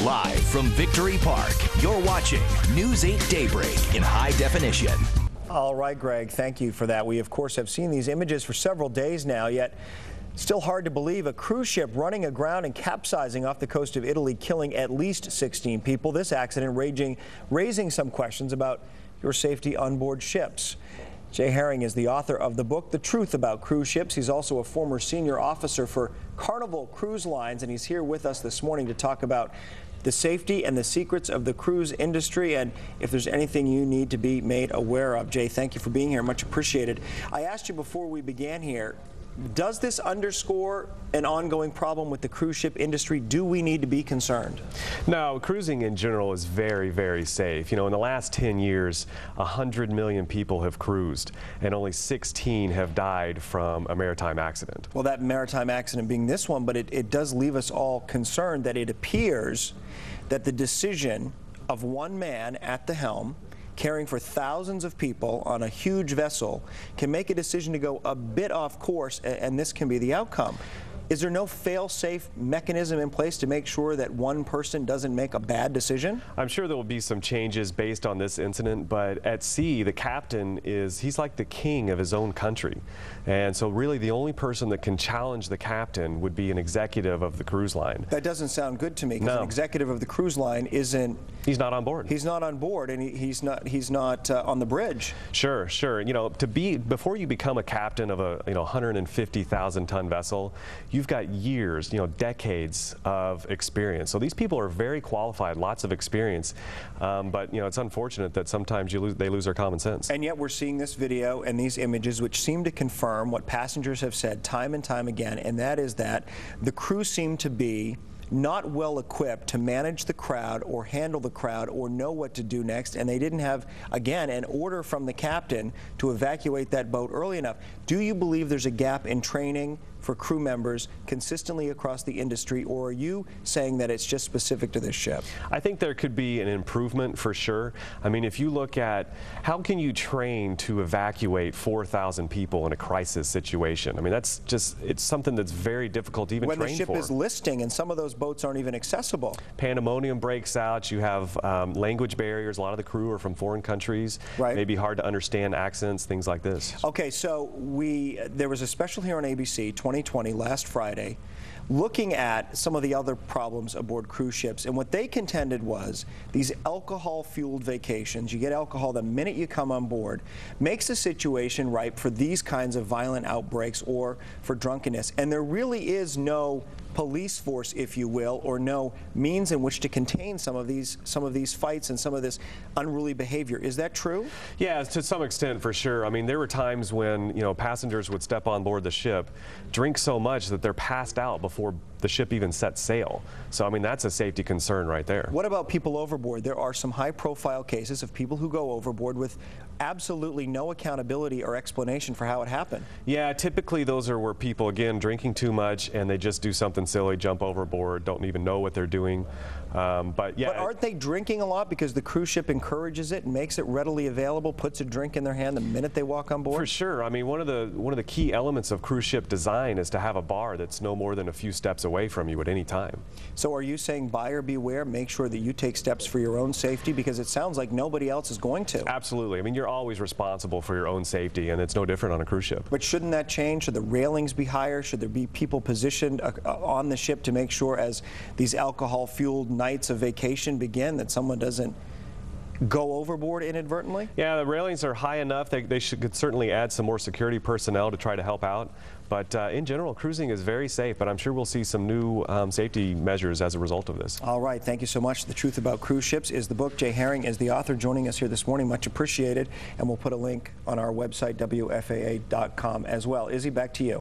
Live from Victory Park, you're watching News 8 Daybreak in high definition. All right, Greg, thank you for that. We, of course, have seen these images for several days now, yet still hard to believe a cruise ship running aground and capsizing off the coast of Italy, killing at least 16 people. This accident raising some questions about your safety on board ships. Jay Herring is the author of the book, The Truth About Cruise Ships. He's also a former senior officer for Carnival Cruise Lines, and he's here with us this morning to talk about the safety and the secrets of the cruise industry and if there's anything you need to be made aware of. Jay, thank you for being here. Much appreciated. I asked you before we began here, does this underscore an ongoing problem with the cruise ship industry? Do we need to be concerned? No, cruising in general is very, very safe. You know, in the last 10 years, 100 million people have cruised, and only 16 have died from a maritime accident. Well, that maritime accident being this one, but it does leave us all concerned that it appears that the decision of one man at the helm caring for thousands of people on a huge vessel can make a decision to go a bit off course, and this can be the outcome. Is there no fail-safe mechanism in place to make sure that one person doesn't make a bad decision? I'm sure there will be some changes based on this incident, but at sea, the captain he's like the king of his own country. And so really the only person that can challenge the captain would be an executive of the cruise line. That doesn't sound good to me, because No. an executive of the cruise line isn't... He's not on board. He's not on board, and he's not on the bridge. Sure. You know, before you become a captain of a 150,000-ton vessel, you've got years, decades of experience. So these people are very qualified, lots of experience, but it's unfortunate that sometimes they lose their common sense. And yet we're seeing this video and these images which seem to confirm what passengers have said time and time again, and that is that the crew seem to be not well equipped to manage the crowd or handle the crowd or know what to do next, and they didn't have, again, an order from the captain to evacuate that boat early enough. Do you believe there's a gap in training for crew members consistently across the industry, or are you saying that it's just specific to this ship? I think there could be an improvement for sure. I mean, if you look at how can you train to evacuate 4,000 people in a crisis situation? I mean, it's something that's very difficult to even train for. When the ship is listing and some of those boats aren't even accessible. Pandemonium breaks out. You have language barriers. A lot of the crew are from foreign countries. Right. It may be hard to understand accents, things like this. Okay, so there was a special here on ABC 2020 last Friday looking at some of the other problems aboard cruise ships, and what they contended was these alcohol-fueled vacations, you get alcohol the minute you come on board, makes the situation ripe for these kinds of violent outbreaks or for drunkenness. And there really is no police force, if you will, or no means in which to contain some of these fights and some of this unruly behavior. Is that true? Yeah, to some extent, for sure. I mean, there were times when passengers would step on board the ship, drink so much that they're passed out before the ship even sets sail. So I mean, that's a safety concern right there. What about people overboard? There are some high-profile cases of people who go overboard with absolutely no accountability or explanation for how it happened. Yeah, typically those are where people, again, drinking too much and they just do something silly, jump overboard, don't even know what they're doing. But aren't they drinking a lot because the cruise ship encourages it and makes it readily available, puts a drink in their hand the minute they walk on board? For sure. I mean, one of the key elements of cruise ship design is to have a bar that's no more than a few steps away from you at any time. So are you saying buyer beware, make sure that you take steps for your own safety, because it sounds like nobody else is going to? Absolutely. I mean, you're always responsible for your own safety, and it's no different on a cruise ship. But shouldn't that change? Should the railings be higher? Should there be people positioned on the ship to make sure as these alcohol-fueled nights of vacation begin that someone doesn't go overboard inadvertently? Yeah, the railings are high enough. They could certainly add some more security personnel to try to help out. But in general, cruising is very safe, but I'm sure we'll see some new safety measures as a result of this. All right. Thank you so much. The Truth About Cruise Ships is the book. Jay Herring is the author, joining us here this morning. Much appreciated. And we'll put a link on our website, WFAA.com as well. Izzy, back to you.